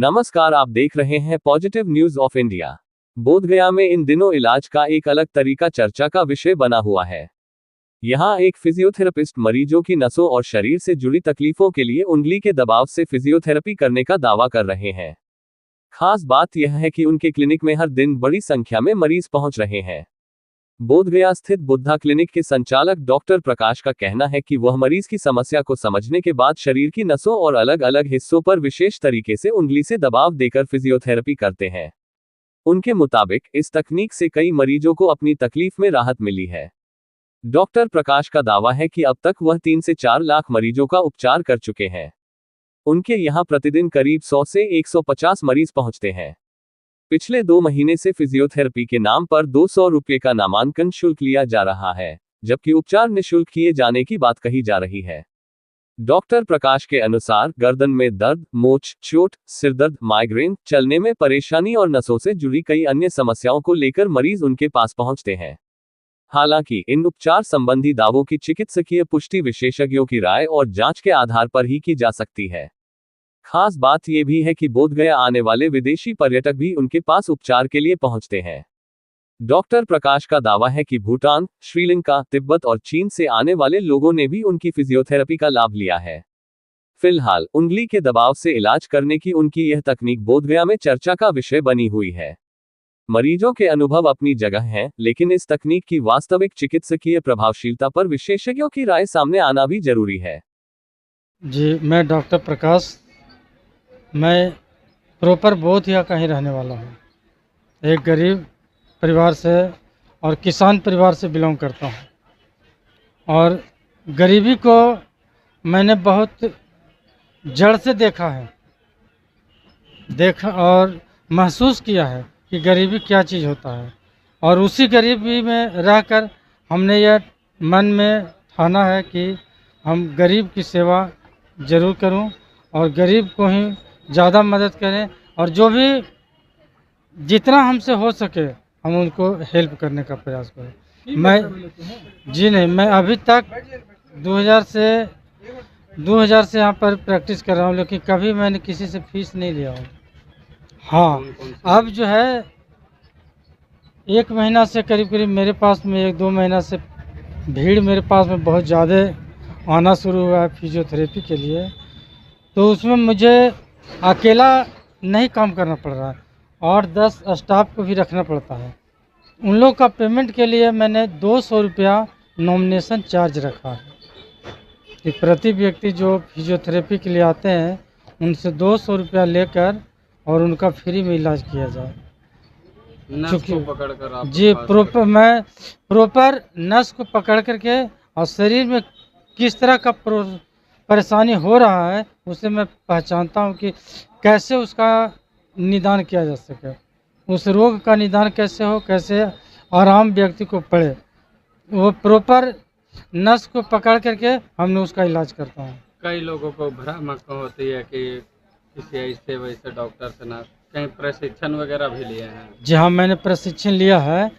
नमस्कार, आप देख रहे हैं positive news of India. Bodhgaya में इन दिनों इलाज का एक अलग तरीका चर्चा का विषय बना हुआ है। यहाँ एक फिजियोथेरेपिस्ट मरीजों की नसों और शरीर से जुड़ी तकलीफों के लिए उंगली के दबाव से फिजियोथेरेपी करने का दावा कर रहे हैं। खास बात यह है कि उनके क्लिनिक में हर दिन बड़ी संख्या में मरीज पहुंच रहे हैं। बोधगया स्थित बुद्धा क्लिनिक के संचालक डॉक्टर प्रकाश का कहना है कि वह मरीज की समस्या को समझने के बाद शरीर की नसों और अलग अलग हिस्सों पर विशेष तरीके से उंगली से दबाव देकर फिजियोथेरेपी करते हैं। उनके मुताबिक इस तकनीक से कई मरीजों को अपनी तकलीफ में राहत मिली है। डॉक्टर प्रकाश का दावा है कि अब तक वह 3 से 4 लाख मरीजों का उपचार कर चुके हैं। उनके यहाँ प्रतिदिन करीब 100 से 150 मरीज पहुंचते हैं। पिछले 2 महीने से फिजियोथेरेपी के नाम पर 200 रुपये का नामांकन शुल्क लिया जा रहा है, जबकि उपचार निःशुल्क किए जाने की बात कही जा रही है। डॉक्टर प्रकाश के अनुसार गर्दन में दर्द, मोच, चोट, सिरदर्द, माइग्रेन, चलने में परेशानी और नसों से जुड़ी कई अन्य समस्याओं को लेकर मरीज उनके पास पहुंचते हैं। हालांकि इन उपचार संबंधी दावों की चिकित्सकीय पुष्टि विशेषज्ञों की राय और जांच के आधार पर ही की जा सकती है। खास बात यह भी है कि बोधगया आने वाले विदेशी पर्यटक भी उनके पास उपचार के लिए पहुंचते हैं। डॉक्टर प्रकाश का दावा है कि भूटान, श्रीलंका, तिब्बत और चीन से आने वाले लोगों ने भी उनकी फिजियोथेरेपी का लाभ लिया है। फिलहाल उंगली के दबाव से इलाज करने की उनकी यह तकनीक बोधगया में चर्चा का विषय बनी हुई है। मरीजों के अनुभव अपनी जगह हैं, लेकिन इस तकनीक की वास्तविक चिकित्सकीय प्रभावशीलता पर विशेषज्ञों की राय सामने आना भी जरूरी है। जी, मैं डॉक्टर प्रकाश, मैं प्रॉपर बोधगया का ही रहने वाला हूँ। एक गरीब परिवार से और किसान परिवार से बिलोंग करता हूँ और गरीबी को मैंने बहुत जड़ से देखा और महसूस किया है कि गरीबी क्या चीज़ होता है। और उसी गरीबी में रहकर हमने यह मन में ठाना है कि हम गरीब की सेवा ज़रूर करूं और गरीब को ही ज़्यादा मदद करें और जो भी जितना हमसे हो सके हम उनको हेल्प करने का प्रयास करें। मैं अभी तक 2000 से यहाँ पर प्रैक्टिस कर रहा हूँ, लेकिन कभी मैंने किसी से फीस नहीं लिया हूँ। हाँ, अब जो है 1 महीना से करीब मेरे पास में 1-2 महीना से भीड़ मेरे पास में बहुत ज़्यादा आना शुरू हुआ है फिजियोथेरेपी के लिए। तो उसमें मुझे अकेला नहीं काम करना पड़ रहा है और 10 स्टाफ को भी रखना पड़ता है। उन लोग का पेमेंट के लिए मैंने 200 रुपया नॉमिनेशन चार्ज रखा है कि प्रति व्यक्ति जो फिजियोथेरेपी के लिए आते हैं उनसे 200 रुपया लेकर और उनका फ्री में इलाज किया जाए। जी, मैं प्रॉपर नस को पकड़ करके और शरीर में किस तरह का परेशानी हो रहा है उसे मैं पहचानता हूँ कि कैसे उसका निदान किया जा सके, उस रोग का निदान कैसे हो, कैसे आराम व्यक्ति को पड़े, वो प्रॉपर नस को पकड़ करके हमने उसका इलाज करता हूँ। कई लोगों को भ्रामक होती है कि किसी ऐसे वैसे डॉक्टर से ना कहीं प्रशिक्षण वगैरह भी लिए हैं? जी हाँ, मैंने प्रशिक्षण लिया है।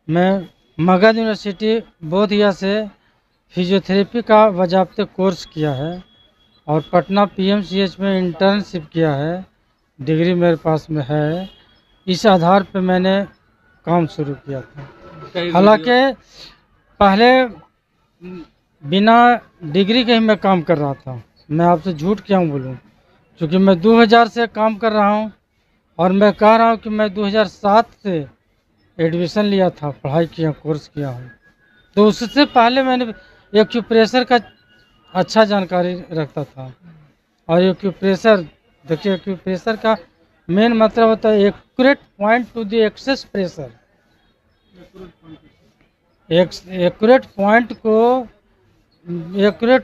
मैं मगध यूनिवर्सिटी बोधगया से फिजियोथेरेपी का बाज़ाब्ते कोर्स किया है और पटना पीएमसीएच में इंटर्नशिप किया है, डिग्री मेरे पास में है। इस आधार पे मैंने काम शुरू किया था। हालांकि पहले बिना डिग्री के ही मैं काम कर रहा था। मैं आपसे झूठ क्यों बोलूं, क्योंकि मैं 2000 से काम कर रहा हूं और मैं कह रहा हूं कि मैं 2007 से एडमिशन लिया था, पढ़ाई किया, कोर्स किया हूं। तो उससे पहले मैंने एक्यूप्रेशर का अच्छा जानकारी रखता था। और एक्यूप्रेशर, देखिए एक्यूप्रेशर का मेन मतलब होता है accurate point two the excess pressure. Accurate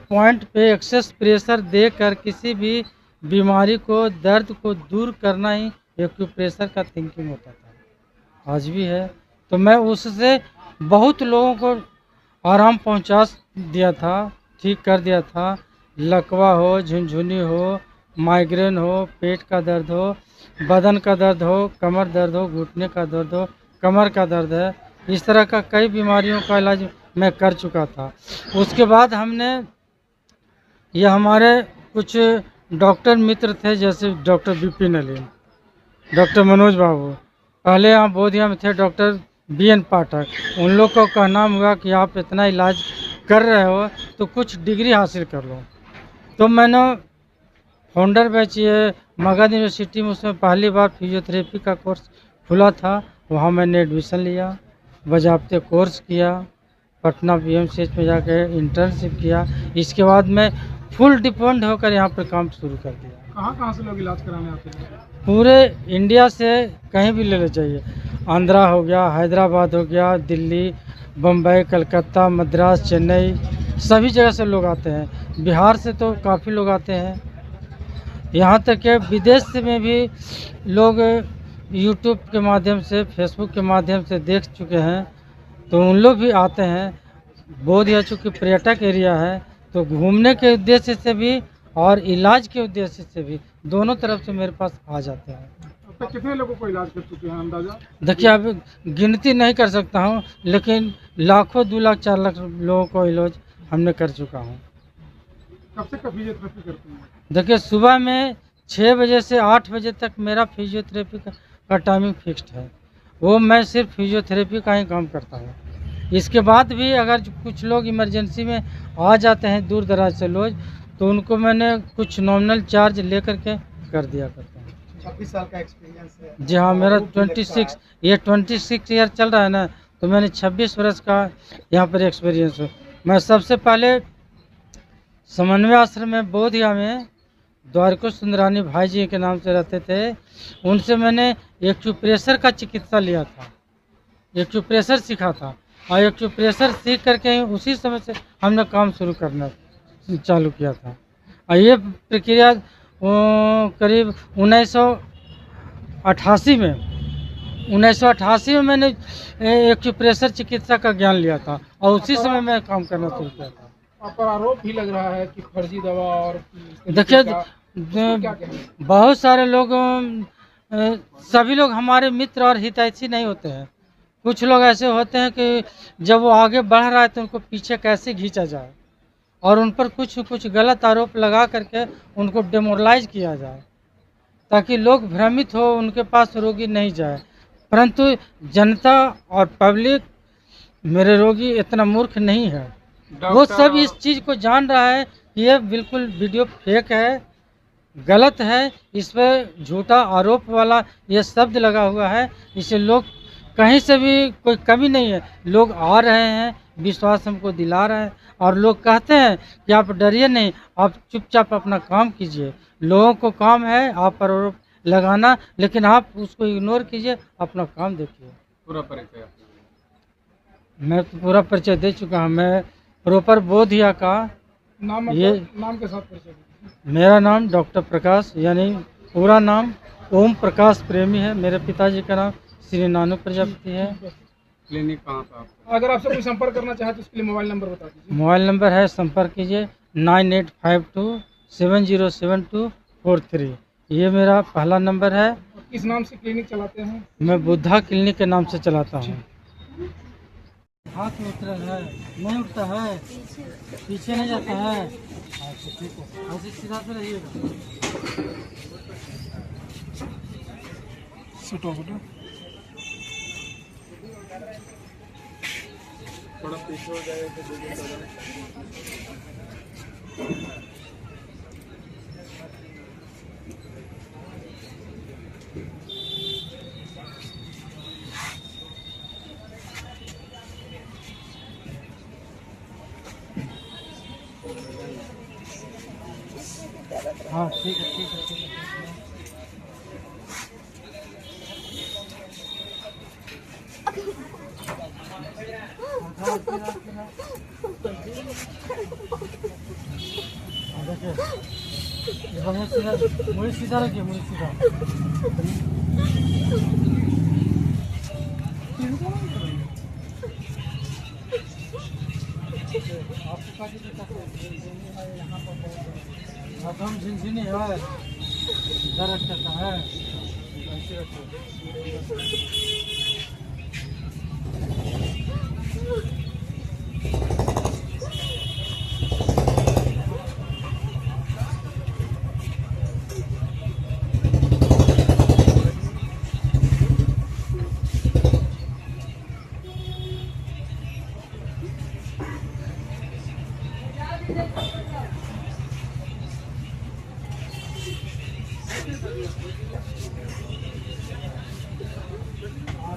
point पे एक्सेस प्रेशर देकर किसी भी बीमारी को, दर्द को दूर करना ही एक्यूप्रेशर का थिंकिंग होता था, आज भी है। तो मैं उससे बहुत लोगों को आराम पहुंचा दिया था, ठीक कर दिया था। लकवा हो, झुनझुनी हो, माइग्रेन हो, पेट का दर्द हो, बदन का दर्द हो, कमर दर्द हो, घुटने का दर्द हो, कमर का दर्द है, इस तरह का कई बीमारियों का इलाज मैं कर चुका था। उसके बाद हमने ये हमारे कुछ डॉक्टर मित्र थे, जैसे डॉक्टर विपिन अली, डॉक्टर मनोज बाबू। पहले यहाँ बोधिया में थे डॉक्टर BN पाठक। उन लोग को कहना हुआ कि आप इतना इलाज कर रहे हो तो कुछ डिग्री हासिल कर लो। तो मैंने फाउंडर बैच ये मगध यूनिवर्सिटी में, उसमें पहली बार फिजियोथेरेपी का कोर्स खुला था, वहाँ मैंने एडमिशन लिया, बजाबते कोर्स किया, पटना PMCH में जाकर इंटर्नशिप किया। इसके बाद मैं फुल डिपेंड होकर यहाँ पर काम शुरू कर दिया। कहाँ से लोग इलाज कराने आते हैं? पूरे इंडिया से कहीं भी ले ले जाइए, आंध्रा हो गया, हैदराबाद हो गया, दिल्ली, बम्बई, कलकत्ता, मद्रास, चेन्नई, सभी जगह से लोग आते हैं। बिहार से तो काफ़ी लोग आते हैं, यहाँ तक कि विदेश से में भी लोग यूट्यूब के माध्यम से, फेसबुक के माध्यम से देख चुके हैं, तो उन लोग भी आते हैं। बोधिया चूँकि पर्यटक एरिया है, तो घूमने के उद्देश्य से भी और इलाज के उद्देश्य से भी दोनों तरफ से मेरे पास आ जाते हैं। अब तक कितने लोगों को इलाज कर चुके हैं अंदाजा? देखिए, अब गिनती नहीं कर सकता हूँ, लेकिन लाखों, 2 लाख 4 लाख लोगों को इलाज हमने कर चुका हूँ। कब से कब फिजियोथेरेपी करते हैं? देखिए, सुबह में 6 बजे से 8 बजे तक मेरा फिजियोथेरेपी का टाइमिंग फिक्स्ड है। वो मैं सिर्फ फिजियोथेरेपी का ही काम करता हूँ। इसके बाद भी अगर कुछ लोग इमरजेंसी में आ जाते हैं दूर दराज से लोग, तो उनको मैंने कुछ नॉमिनल चार्ज लेकर के कर दिया करता हूँ। 26 साल का एक्सपीरियंस है। जी हाँ, मेरा 26 ईयर चल रहा है ना, तो मैंने 26 वर्ष का यहाँ पर एक्सपीरियंस है। मैं सबसे पहले समन्वय आश्रम में बोधिया में द्वारका सुंदरानी भाई जी के नाम से रहते थे, उनसे मैंने एक्यूप्रेशर का चिकित्सा लिया था, एक्यूप्रेशर सीखा था, और एक्यूप्रेशर सीख करके ही उसी समय से हमने काम शुरू करना चालू किया था। और ये प्रक्रिया करीब 1988 में मैंने एक्यूप्रेशर चिकित्सा का ज्ञान लिया था, और उसी समय मैं काम करना शुरू किया था। आप पर आरोप भी लग रहा है कि फर्जी दवा और देखिए, क्या कहना है? बहुत सारे लोग, सभी लोग हमारे मित्र और हितैषी नहीं होते हैं। कुछ लोग ऐसे होते हैं कि जब वो आगे बढ़ रहा है तो उनको पीछे कैसे खींचा जाए, और उन पर कुछ गलत आरोप लगा करके उनको डिमोरलाइज किया जाए, ताकि लोग भ्रमित हो, उनके पास रोगी नहीं जाए। परंतु जनता और पब्लिक, मेरे रोगी इतना मूर्ख नहीं है। वो सब इस चीज़ को जान रहा है कि ये बिल्कुल वीडियो फेक है, गलत है, इस पर झूठा आरोप वाला ये शब्द लगा हुआ है। इसे लोग कहीं से भी कोई कमी नहीं है, लोग आ रहे हैं, विश्वास हमको दिला रहे हैं, और लोग कहते हैं कि आप डरिए नहीं, आप चुपचाप अपना काम कीजिए। लोगों को काम है आप पर आरोप लगाना, लेकिन आप उसको इग्नोर कीजिए, अपना काम देखिए। पूरा परिचय? मैं तो पूरा परिचय दे चुका हूँ। मैं प्रॉपर बोधिया का, नाम ये नाम के साथ परिचय दीजिए। मेरा नाम डॉक्टर प्रकाश, यानी पूरा नाम ओम प्रकाश प्रेमी है। मेरे पिताजी का नाम श्री नानू प्रजापति है। क्लिनिक कहाँ पे आपका? अगर आपसे कोई संपर्क करना चाहे तो उसके लिए मोबाइल नंबर बता दीजिए। मोबाइल नंबर है, संपर्क कीजिए 9852707243। ये मेरा पहला नंबर है। किस नाम से क्लिनिक चलाते हैं? मैं बुद्धा क्लिनिक के नाम से चलाता हूँ। हाथ में उतरल है, नहीं उठता है, पीछे नहीं जाता है। अच्छा ठीक है, ऐसे सीधा से रहिएगा। थोड़ा पीछे हो जाए तो हाँ ठीक है, ठीक है, ठीक है। देखिए, सीधा, मुड़ी सीधा रखिए, मुड़ी सीधा। आपको काटी दिक्कत है यहाँ पर, हम झिनझिनी है, दर्द करता है, ऐसे रखो।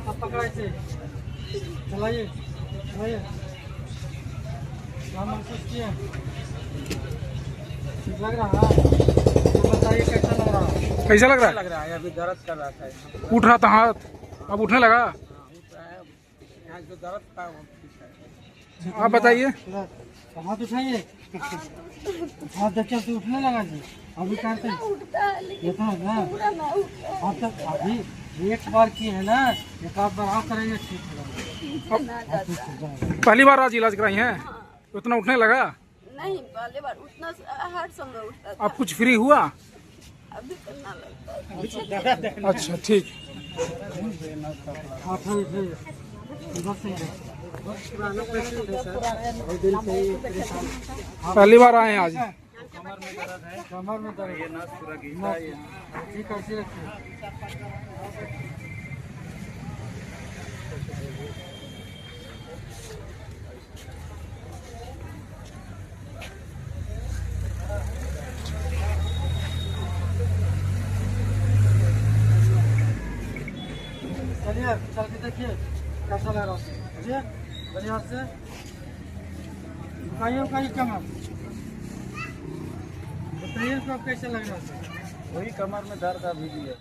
तब पकड़ा इसे, चलाइए चलाइए। क्या महसूस किए? ठीक लग रहा है? तो बताइए कैसा लग रहा है? कैसा लग रहा है? लग रहा है अभी दर्द कर रहा था उठ रहा था हाथ, अब उठने लगा। यहाँ जो दर्द था वो ठीक है। आप बताइए। हाथ उठाइए, हाथ देखिए तो उठने लगा जी। अभी कहते हैं ये तो है ना, आप तक अभी एक बार की है ना, एक आध बार आप करेंगे ठीक हो जाएगा। पहली बार आज इलाज कराई हैं, उतना उठने लगा। नहीं, पहले बार उतना हर समय उठता था, अब कुछ फ्री हुआ? अभी करना लगता है। अच्छा ठीक। हाथ उठाइए, इधर से पुराना पेशेंट है सर, और दिन से ही परेशान। पहली बार आए हैं आज। कमर में दर्द है, कमर में दर्द, ये नस पूरा घिसा है ये। ठीक है ऐसे रखिए। चलिए चल के देखिए कैसा लग रहा है। चलिए बढ़िया से उठाइए उठाइए कमर, बताइए इसको कैसा लग रहा है। वही कमर में दर्द अभी भी है।